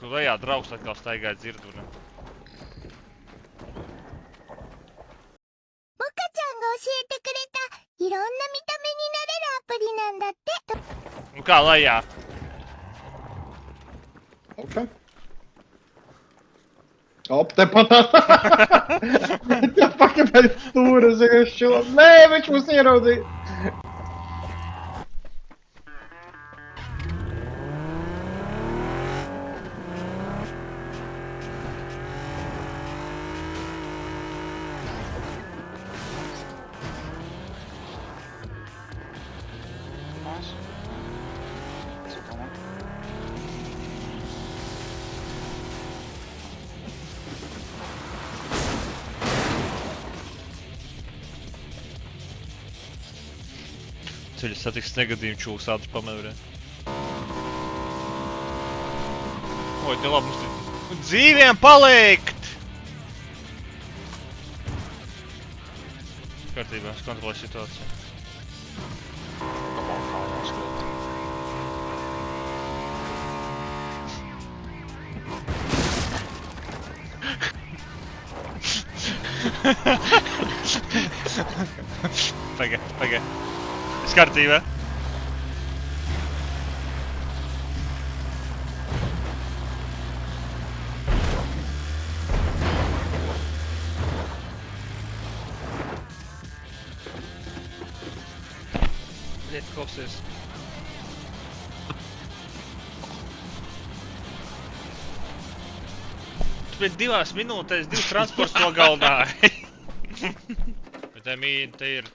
Kur lejā draugs atkal staigāja dzirdurā. モカちゃんが教えてくれたいろんな見た目になれるアプリなんだって。 Nu kā lejā? Ok. Op, tepat tā pakaļ stūra ziešķila. Nē, viņš mūs ieraudzīja. Ceļa satiksmes negadījumu čūlis ātri pamanīja. Oi, te labi, mums ir dzīviem palikt! Kārtībā, es kontrolēju situāciju. Paga. Es kārtībā. Liet klausies. Tu pēc 2 minūtēs 2 transports nogalināji. Bet te ir...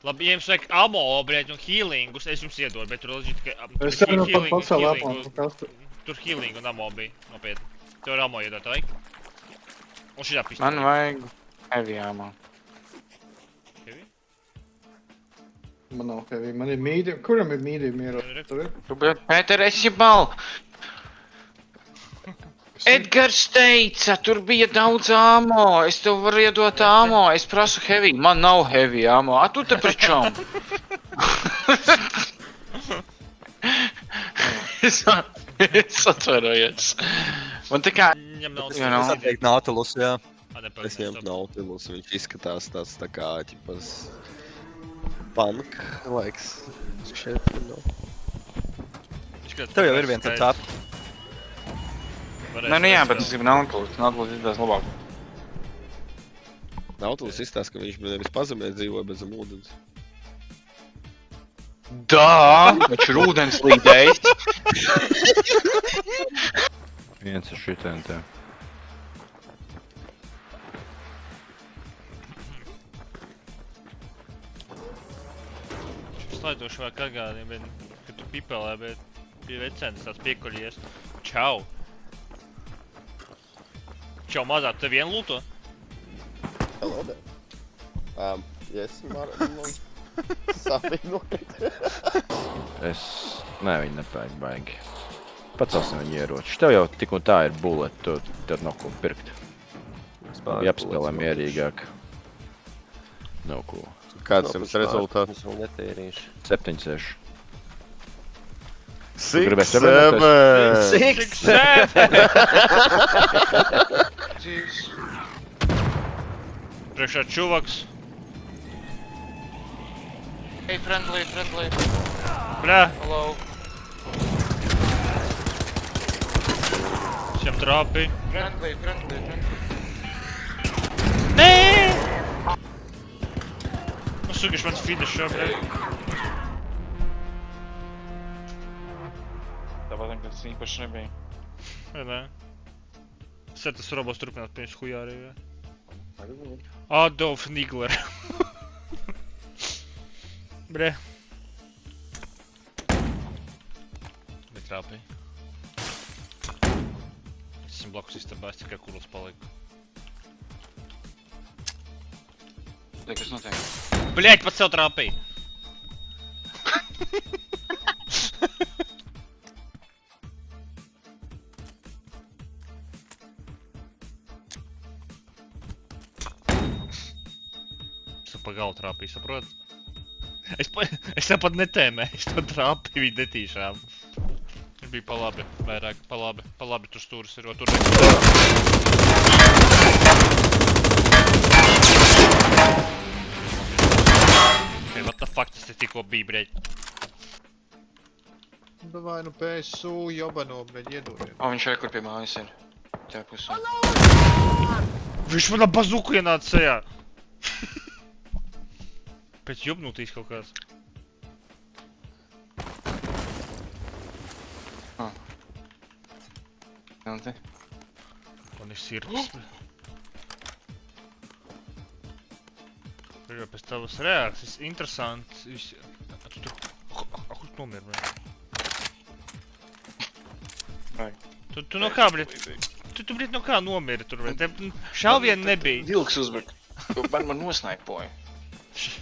Labi, ja jums vajag ammo, brēķi, un healingus, es jums iedodu, bet tur loģiski, ka... Es arī pat pacēlu apmācu. Tur healing un ammo bija, nopietni. Tev ir ammo iedot, vajag? Un šitā pistoli. Man vajag heavy ammo. Heavy? Man nav heavy, man ir medium. Kuram ir medium ierocis? Tur ir? Pēter, es jebal! Edgars teica, tur bija daudz ammo, es tev varu iedot ammo, es prasu heavy, man nav heavy ammo, a tu te pričom? Es atvainojies. Man tā kā... Viņam nav You know. Es atteiktu Nautilus, jā. Es nepareizi. ņemtu Nautilus, viņš izskatās tāds tā kā, ķipas... Punk, laiks. Šeit, no. Tev jau ir viens ar tāpu. Nē, nu jā, bet es gribu Nautilus, Nautilus izskatās labāk. Nautilus izstāsta, ka viņš nevis pazemē dzīvoja, bet zem ūdens. Dā! Viņš ir ūdenslīdējs. Viens ir šitien te. Slaidošu vēl kagādiem, kad tu pipelē, bet pie vecēnas tāds piekuļies. Čau! Čau, mazā, tu te vienu lūto? Hello there. Yes, something Es... Nē, viņi nepērk baigi. Pacelsim viņu ieroči. Tev jau tik un tā ir bullet, tu tev nav ko pirkt. Jāapspēlē mierīgāk. Nav ko. Kāds jums rezultāts? 7-6. 6, 7! Priekšā čuvaks. Hey, friendly. Bļā, Hello. es jām trāpīju. Friendly. Nē! Nu, sugiš mans finišā, bļā. Tāpēc, ka tas īpaši nebija. Vai nē? Tas robots turpināt pēc hujārī, jā. Adolf Nigler. Bre. Bet trāpīja. Es esmu blakus istabā, es tikai kuros paliku. Tā, kas notiek? Bļaļ, pats sev trāpīja! Pa galu trāpīju, saprot? Es tev pat netēmēju, es tev trāpīju viņa netīšām. bija pa labi, vairāk pa labi tur stūris ir, o tur Hey, what the fuck, tas te tikko bija, bļeļ? Davai, nu PSU, jobano, bļeļ, iedodiet. O, viņš kur pie mājas ir. Tā pusē. Viņš manā bazuku ienāca sejā! Pēc jubnūtīs kaut kāds. Janti. Man ir sirds. Ir jau pēc tavas reakcijas interesants. Tu tur... Kur tu nomir, bļeļ? Vai. Tu no kā, bļeļ? Tu, bļeļ, no kā nomiri tur, bļeļ? Te šauvienu nebija. Vilks uzbruk. Man nosnaipoja.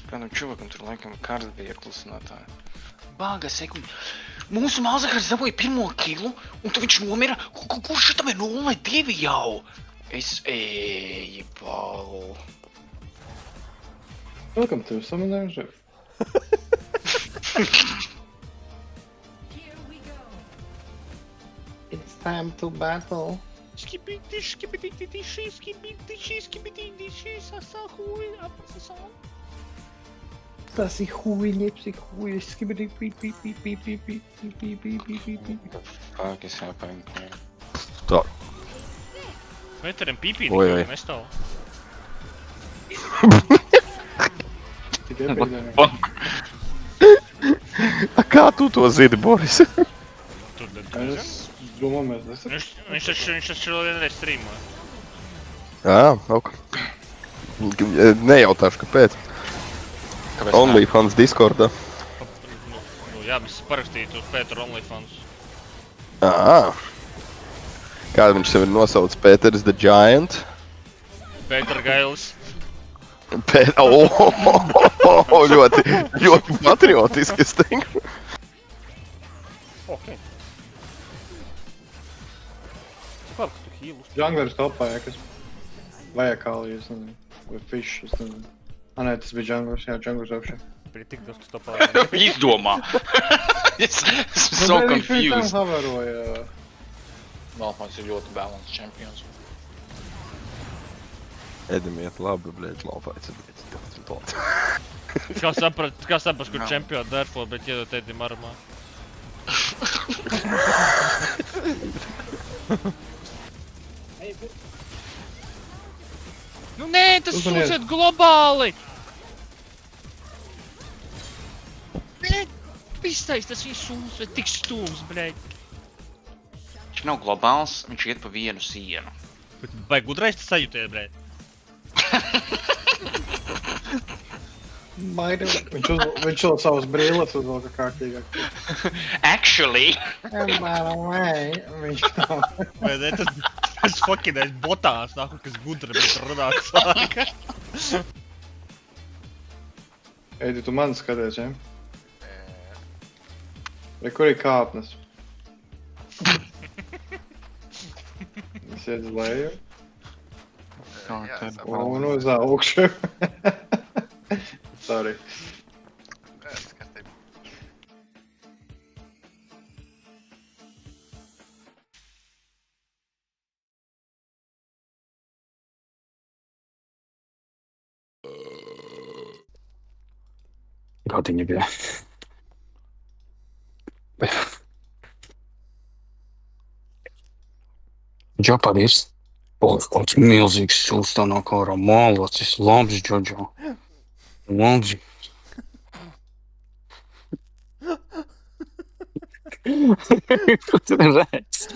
Kādam čuvakam tur laikam kards bija ar klusinātāju. Bāga sekundi. Mūsu Malzahars dabūja 1. kilu, un tu viņš nomira. Kurš šitam ir 0-2 jau? Es eju, Paul. Welcome to Summoner Rift. It's time to battle. Tas ir huīļips, skibidi, pīt. Fuck is happening? Tā. Meterim pīpī Oi, oi. nekā nestāv. Tikai pēdējā. A kā tu to zini, Boris? Tur Es domāju, mēs Viņš taču vienreiz streamoja. Jā, ok. Nejautāšu, kāpēc. Kāpēc OnlyFans Discordā. Nu jā, mēs parakstītu Pēteru OnlyFans. Kāda viņš sevi nosauc? Pēters the Giant? Pēter Gailis. Ļoti patriotiski, es teiktu. Ok. Par, ka tu hīlus. Junglers topā, ja kas vajag kāli, es nezinu. Vai fish, es nezinu. Nē, tas bija junglers, jā, junglers apšā. Bija tik daudz, tu topā. Izdomā. Esmu so confused. Havaroja. Malfons ir ļoti balanced champions. Edim iet labi, bļēt, Malfaids ir tāds. Kā saprast, kur čempionu therefore, bet iedot Edim armā. Nu nē, tas Uzmanies. sūciet globāli! Bļeļ, pistais, tas viņš sūciet tik stūms, bļeļ. Viņš nav globāls, viņš iet pa vienu sienu. Vai gudrais tas sajūtē, bļeļ? Viņš vēl savus brīles uzvalka kārtīgāk. Actually. And by the way, viņš nav. Vai ne, tas fuckinais botāns nāku, kas gudra, bet runāt sāka. Eidi, tu man skaties, ja? Vai kur ir kāpnes? Es iet uz leju. Un uz augšu. Sorry. Godiņa bija. Džo, paldies. Kāds milzīgs sūstā no kā mālocis. Labs, Džodžo. Labs. Ko tu redz?